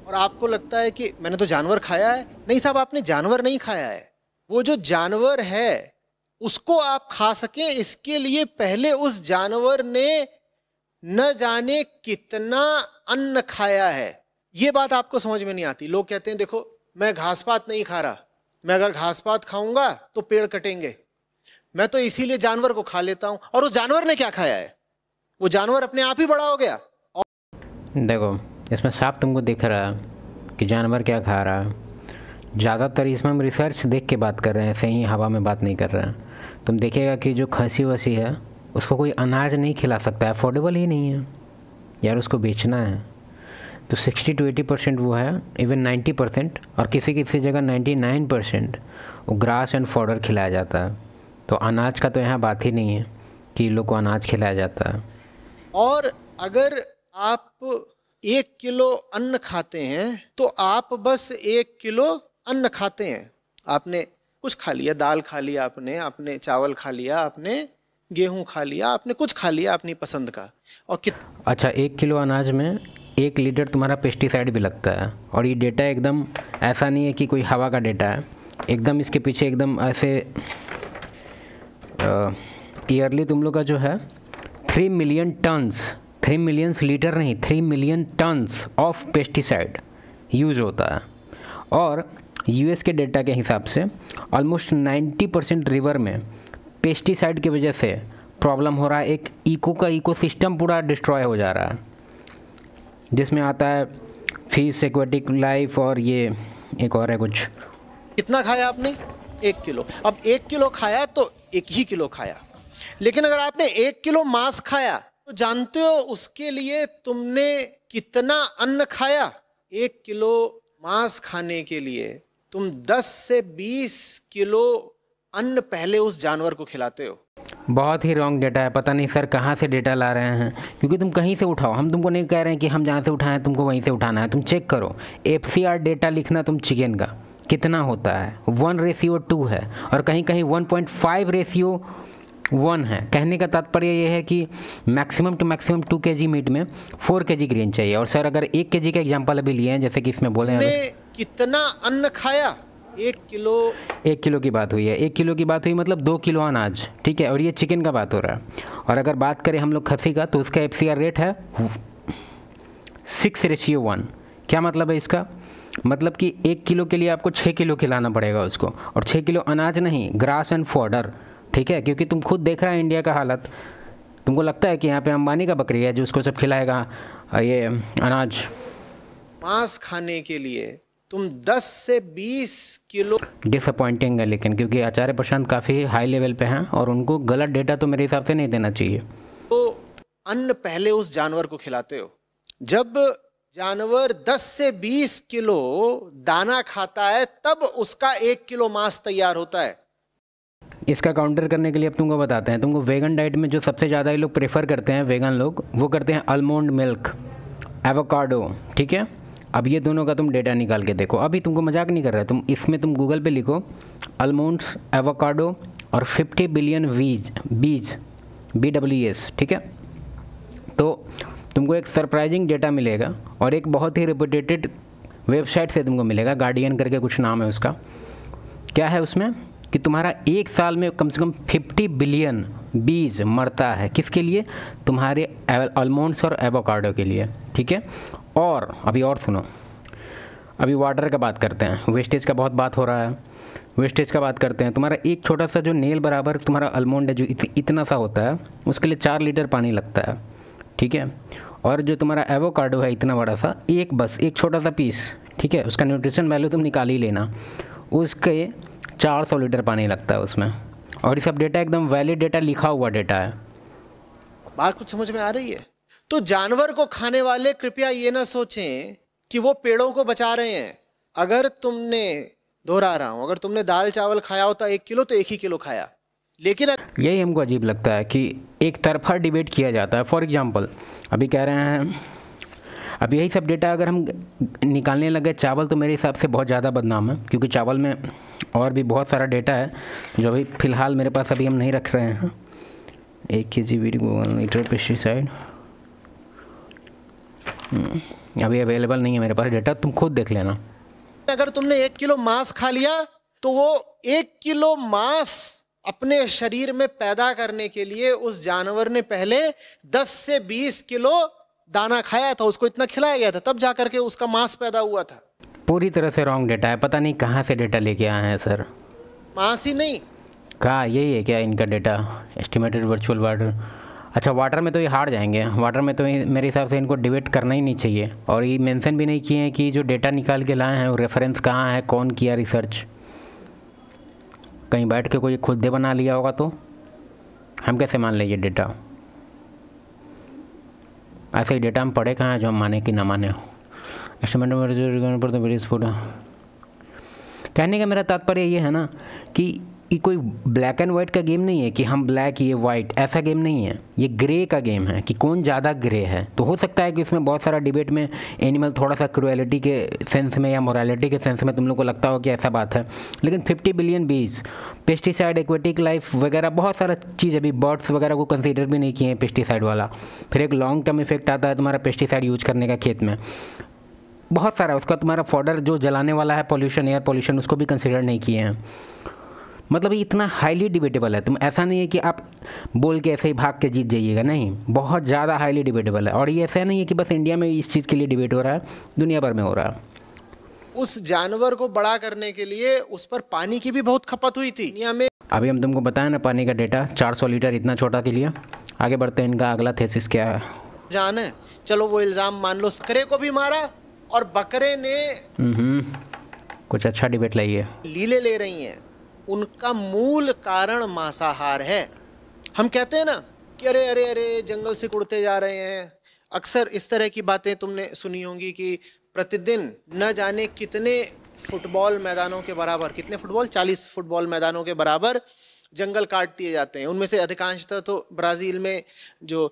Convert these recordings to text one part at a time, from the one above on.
और आपको लगता है कि मैंने तो जानवर खाया है। नहीं साहब, आपने जानवर नहीं खाया है। वो जो जानवर है उसको आप खा सकें, इसके लिए पहले उस जानवर ने न जाने कितना अन्न खाया है। ये बात आपको समझ में नहीं आती। लोग कहते हैं देखो मैं घास पात नहीं खा रहा, मैं अगर घास पात खाऊंगा तो पेड़ कटेंगे, मैं तो इसीलिए जानवर को खा लेता हूं। और उस जानवर ने क्या खाया है? वो जानवर अपने आप ही बड़ा हो गया। देखो इसमें साफ तुमको दिख रहा है कि जानवर क्या खा रहा है। ज़्यादातर इसमें हम रिसर्च देख के बात कर रहे हैं, ऐसे ही हवा में बात नहीं कर रहे हैं। तुम देखिएगा कि जो खसी वसी है उसको कोई अनाज नहीं खिला सकता, अफोर्डेबल ही नहीं है यार, उसको बेचना है। तो 60 to 80% वो है, इवन 90%, और किसी किसी जगह 99% वो ग्रास एंड फॉडर खिलाया जाता है। तो अनाज का तो यहाँ बात ही नहीं है कि लोग को अनाज खिलाया जाता है। और अगर आप 1 किलो अन्न खाते हैं तो आप बस 1 किलो अन्न खाते हैं। आपने कुछ खा लिया, दाल खा लिया, आपने चावल खा लिया, आपने गेहूं खा लिया, आपने कुछ खा लिया अपनी पसंद का। और अच्छा, 1 किलो अनाज में 1 लीटर तुम्हारा पेस्टिसाइड भी लगता है। और ये डेटा एकदम ऐसा नहीं है कि कोई हवा का डेटा है, एकदम इसके पीछे एकदम ऐसे ईयरली तुम लोग का जो है 3 मिलियन टन्स, 3 मिलियन लीटर नहीं, 3 million tons of pesticide use होता है। और यूएस के डेटा के हिसाब से ऑलमोस्ट 90% रिवर में पेस्टिसाइड की वजह से प्रॉब्लम हो रहा है। एक इकोसिस्टम पूरा डिस्ट्रॉय हो जा रहा है, जिसमें आता है फिश, एक्वेटिक लाइफ, और ये एक और है कुछ। कितना खाया आपने? 1 किलो। अब 1 किलो खाया तो 1 ही किलो खाया। लेकिन अगर आपने 1 किलो मांस खाया तो जानते हो उसके लिए तुमने कितना अन्न खाया? 1 किलो मांस खाने के लिए तुम 10 से 20 किलो अन्न पहले उस जानवर को खिलाते हो। बहुत ही रॉन्ग डेटा है। पता नहीं सर कहाँ से डेटा ला रहे हैं, क्योंकि तुम कहीं से उठाओ, हम तुमको नहीं कह रहे हैं कि हम जहाँ से उठाएं तुमको वहीं से उठाना है। तुम चेक करो FCR डेटा लिखना तुम चिकन का कितना होता है, 1:2 है, और कहीं कहीं 1.5:1 है। कहने का तात्पर्य ये है कि maximum to maximum 2 kg meat में 4 kg ग्रेन चाहिए। और सर अगर 1 kg का एग्जाम्पल अभी लिए हैं, जैसे कि इसमें बोले हैं कितना अन्न खाया? 1 किलो की बात हुई है, 1 किलो की बात हुई मतलब 2 किलो अनाज, ठीक है। और ये चिकन का बात हो रहा है। और अगर बात करें हम लोग खसी का, तो उसका FCR रेट है 6:1। क्या मतलब है इसका? मतलब कि 1 किलो के लिए आपको 6 किलो खिलाना पड़ेगा उसको। और 6 किलो अनाज नहीं, ग्रास एंड फॉडर, ठीक है। क्योंकि तुम खुद देख रहा है इंडिया का हालत। तुमको लगता है कि यहाँ पे अंबानी का बकरी है जो उसको सब खिलाएगा ये अनाज? मांस खाने के लिए तुम 10 से 20 किलो। डिसअपॉइंटिंग है लेकिन, क्योंकि आचार्य प्रशांत काफ़ी हाई लेवल पे हैं और उनको गलत डेटा तो मेरे हिसाब से नहीं देना चाहिए। तो अन्न पहले उस जानवर को खिलाते हो। जब जानवर 10 से 20 किलो दाना खाता है तब उसका 1 किलो मांस तैयार होता है। इसका काउंटर करने के लिए अब तुमको बताते हैं। तुमको वेगन डाइट में जो सबसे ज़्यादा ये लोग प्रेफर करते हैं, वेगन लोग, वो करते हैं आलमंड मिल्क, एवोकाडो, ठीक है। अब ये दोनों का तुम डेटा निकाल के देखो। अभी तुमको मजाक नहीं कर रहा है, तुम इसमें तुम गूगल पे लिखो आलमंड्स, एवोकाडो और 50 बिलियन बीज BWS, ठीक है। तो तुमको एक सरप्राइजिंग डेटा मिलेगा और एक बहुत ही रिप्यूटेड वेबसाइट से तुमको मिलेगा, गार्डियन करके कुछ नाम है उसका। क्या है उसमें कि तुम्हारा 1 साल में कम से कम 50 बिलियन बीज मरता है। किसके लिए? तुम्हारे आलमंड्स और एवोकाडो के लिए, ठीक है। और अभी और सुनो, अभी वाटर का बात करते हैं, वेस्टेज का बहुत बात हो रहा है, वेस्टेज का बात करते हैं। तुम्हारा एक छोटा सा जो नेल बराबर तुम्हारा आलमंड है जो इतना सा होता है, उसके लिए 4 लीटर पानी लगता है, ठीक है। और जो तुम्हारा एवोकाडो है इतना बड़ा सा, बस एक छोटा सा पीस, ठीक है, उसका न्यूट्रिशन वैल्यू तुम निकाल ही लेना, उसके 400 लीटर पानी लगता है उसमें। और ये सब डेटा एकदम वैलिड डेटा, लिखा हुआ डेटा है। बात कुछ समझ में आ रही है? तो जानवर को खाने वाले कृपया ये ना सोचें कि वो पेड़ों को बचा रहे हैं। अगर तुमने, दोहरा रहा हूं, अगर तुमने दाल चावल खाया होता 1 किलो तो 1 ही किलो खाया। लेकिन यही हमको अजीब लगता है कि एक तरफा डिबेट किया जाता है। फॉर एग्जांपल अभी कह रहे हैं, अब यही सब डेटा अगर हम निकालने लगे चावल, तो मेरे हिसाब से बहुत ज़्यादा बदनाम है, क्योंकि चावल में और भी बहुत सारा डेटा है जो अभी फ़िलहाल मेरे पास अभी हम नहीं रख रहे हैं। 1 kg 1 लीटर पेस्टिसाइड, अभी अवेलेबल नहीं है मेरे पास डेटा, तुम खुद देख लेना। अगर तुमने 1 किलो मांस खा लिया तो वो 1 किलो मांस अपने शरीर में पैदा करने के लिए उस जानवर ने पहले 10 से 20 किलो दाना खाया था, उसको इतना खिलाया गया था, तब जाकर के उसका मांस पैदा हुआ था। पूरी तरह से रॉन्ग डेटा है, पता नहीं कहाँ से डेटा लेके आए हैं सर। मांस ही नहीं, कहा यही है क्या इनका डेटा, एस्टिमेटेड वर्चुअल वाटर। अच्छा वाटर में तो ये हार जाएंगे, वाटर में तो मेरे हिसाब से इनको डिबेट करना ही नहीं चाहिए। और ये मेंशन भी नहीं किए हैं कि जो डेटा निकाल के लाए हैं वो रेफरेंस कहाँ है, कौन किया रिसर्च। कहीं बैठ के कोई खुद दे बना लिया होगा तो हम कैसे मान लें ये डेटा। ऐसे ही डेटा हम पढ़े कहाँ हैं जो हम माने कि ना माने। एस्टिमेटेड पर तो वेरी स्फुट। कहने का मेरा तात्पर्य ये है ना कि ये कोई ब्लैक एंड वाइट का गेम नहीं है कि हम ब्लैक ये वाइट, ऐसा गेम नहीं है। ये ग्रे का गेम है कि कौन ज़्यादा ग्रे है। तो हो सकता है कि इसमें बहुत सारा डिबेट में एनिमल थोड़ा सा क्रुएलिटी के सेंस में या मोरालिटी के सेंस में तुम लोग को लगता हो कि ऐसा बात है, लेकिन 50 बिलियन बीज, पेस्टिसाइड, एक्वेटिक लाइफ वगैरह बहुत सारा चीज़, अभी बर्ड्स वगैरह को कंसीडर भी नहीं किए हैं पेस्टिसाइड वाला। फिर एक लॉन्ग टर्म इफेक्ट आता है तुम्हारा पेस्टिसाइड यूज करने का खेत में, बहुत सारा। उसका तुम्हारा फॉडर जो जलाने वाला है, पॉल्यूशन, एयर पॉल्यूशन, उसको भी कंसीडर नहीं किए हैं। मतलब ये इतना हाईली डिबेटेबल है। तुम ऐसा नहीं है कि आप बोल के ऐसे ही भाग के जीत जाइएगा, नहीं, बहुत ज़्यादा हाईली डिबेटेबल है। और ये ऐसा नहीं है कि बस इंडिया में इस चीज़ के लिए डिबेट हो रहा है, दुनिया भर में हो रहा है। उस जानवर को बड़ा करने के लिए उस पर पानी की भी बहुत खपत हुई थी दुनिया में। अभी हम तुमको बताया ना पानी का डेटा, 400 लीटर इतना छोटा के लिए। आगे बढ़ते हैं, इनका अगला थेसिस क्या है। जान है, चलो वो इल्ज़ाम मान लो, बकरे को भी मारा और बकरे ने कुछ अच्छा डिबेट लाइए। लीले ले रही हैं, उनका मूल कारण मांसाहार है। हम कहते हैं ना कि अरे अरे अरे जंगल से उड़ते जा रहे हैं। अक्सर इस तरह की बातें तुमने सुनी होंगी कि प्रतिदिन न जाने कितने फुटबॉल मैदानों के बराबर, कितने फुटबॉल, 40 फुटबॉल मैदानों के बराबर जंगल काट दिए जाते हैं। उनमें से अधिकांशतः तो ब्राज़ील में जो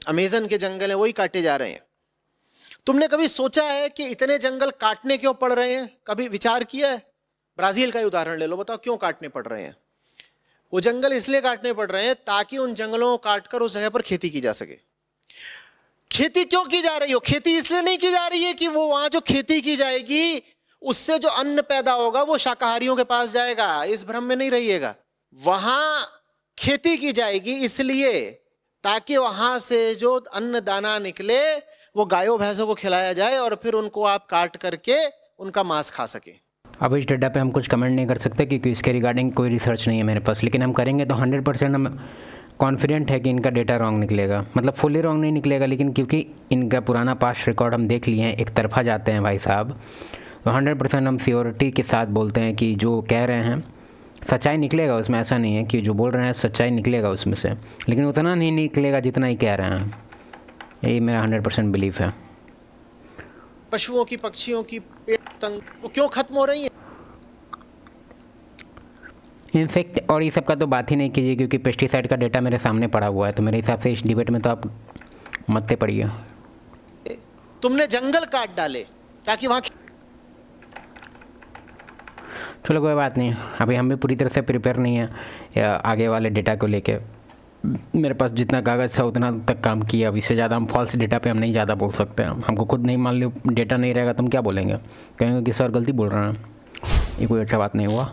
अमेज़न के जंगल हैं वही काटे जा रहे हैं। तुमने कभी सोचा है कि इतने जंगल काटने क्यों पड़ रहे हैं? कभी विचार किया है? ब्राज़ील का ही उदाहरण ले लो, बताओ क्यों काटने पड़ रहे हैं? वो जंगल इसलिए काटने पड़ रहे हैं ताकि उन जंगलों को काटकर उस जगह पर खेती की जा सके। खेती क्यों की जा रही हो? खेती इसलिए नहीं की जा रही है कि वो वहां जो खेती की जाएगी उससे जो अन्न पैदा होगा वो शाकाहारियों के पास जाएगा, इस भ्रम में नहीं रहिएगा। वहां खेती की जाएगी इसलिए ताकि वहां से जो अन्न दाना निकले वो गायों भैंसों को खिलाया जाए और फिर उनको आप काट करके उनका मांस खा सके। अब इस डेटा पे हम कुछ कमेंट नहीं कर सकते क्योंकि इसके रिगार्डिंग कोई रिसर्च नहीं है मेरे पास, लेकिन हम करेंगे तो 100% हम कॉन्फिडेंट है कि इनका डेटा रॉन्ग निकलेगा। मतलब फुली रॉन्ग नहीं निकलेगा, लेकिन क्योंकि इनका पुराना पास्ट रिकॉर्ड हम देख लिए हैं, एक तरफा जाते हैं भाई साहब, तो 100% हम श्योरिटी के साथ बोलते हैं कि जो कह रहे हैं सच्चाई निकलेगा उसमें। ऐसा नहीं है कि जो बोल रहे हैं सच्चाई निकलेगा उसमें से, लेकिन उतना नहीं निकलेगा जितना ही कह रहे हैं। यही मेरा 100% बिलीफ है। पशुओं की, पक्षियों की पेट तंग वो क्यों खत्म हो रही है? इंसेक्ट और ये सब का तो बात ही नहीं कीजिए क्योंकि पेस्टिसाइड का डेटा मेरे सामने पड़ा हुआ है, तो मेरे हिसाब से इस डिबेट में तो आप मत पड़िए। तुमने जंगल काट डाले ताकि वहां, चलो कोई बात नहीं, अभी हम भी पूरी तरह से प्रिपेयर नहीं है आगे वाले डेटा को लेके। मेरे पास जितना कागज़ था उतना तक काम किया, अब इससे ज़्यादा हम फॉल्स डेटा पे हम नहीं ज़्यादा बोल सकते हैं। हमको खुद नहीं, मान लो डेटा नहीं रहेगा तो हम क्या बोलेंगे, कहेंगे कि सर गलती बोल रहे हैं, ये कोई अच्छा बात नहीं हुआ।